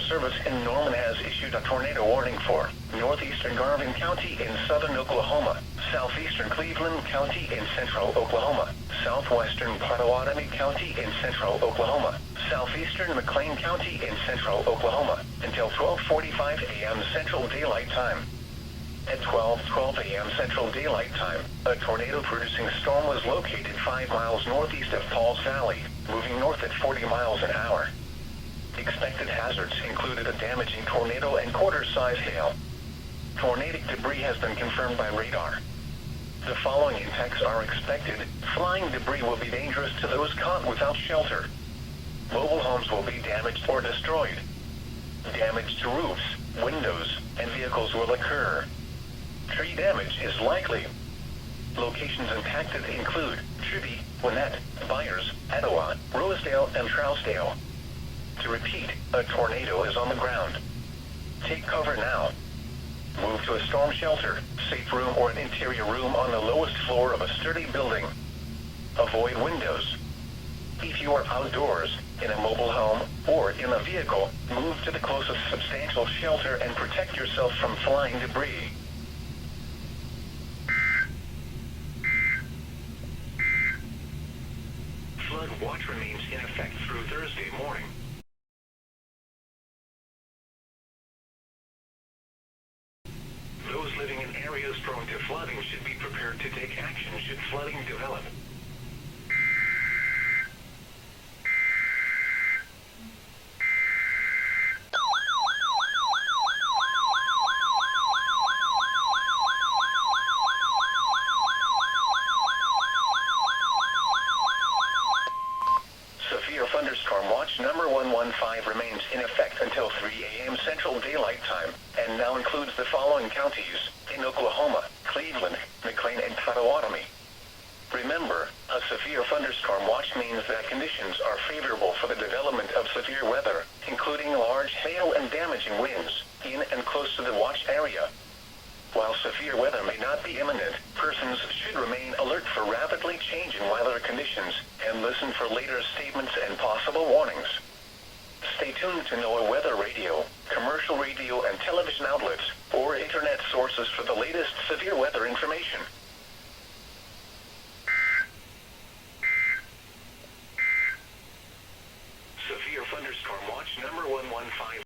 Service in Norman has issued a tornado warning for Northeastern Garvin County in southern Oklahoma, Southeastern Cleveland County in central Oklahoma, Southwestern Pottawatomie County in central Oklahoma, Southeastern McClain County in central Oklahoma, until 12:45 a.m. Central Daylight Time. At 12:12 a.m. Central Daylight Time, a tornado-producing storm was located 5 miles northeast of Pauls Valley, moving north at 40 miles an hour. Expected hazards included a damaging tornado and quarter-size hail. Tornadic debris has been confirmed by radar. The following impacts are expected. Flying debris will be dangerous to those caught without shelter. Mobile homes will be damaged or destroyed. Damage to roofs, windows, and vehicles will occur. Tree damage is likely. Locations impacted include Tribby, Gwinnett, Byers, Etowah, Rosedale, and Trousdale. To repeat, a tornado is on the ground. Take cover now. Move to a storm shelter, safe room, or an interior room on the lowest floor of a sturdy building. Avoid windows. If you are outdoors, in a mobile home, or in a vehicle, move to the closest substantial shelter and protect yourself from flying debris. Flood watch remains in effect through Thursday morning. Those living in areas prone to flooding should be prepared to take action should flooding develop. Severe thunderstorm watch number 115 remains in effect until 3 a.m. Central Daylight Time, and now includes the following counties in Oklahoma: Cleveland, McClain, and Pottawatomie. Remember, a severe thunderstorm watch means that conditions are favorable for the development of severe weather, including large hail and damaging winds, in and close to the watch area. While severe weather may not be imminent, persons should remain alert for rapidly changing weather conditions and listen for later statements and possible warnings. Stay tuned to NOAA weather radio, commercial radio and television outlets, or internet sources for the latest severe weather information. Severe thunderstorm watch number 115.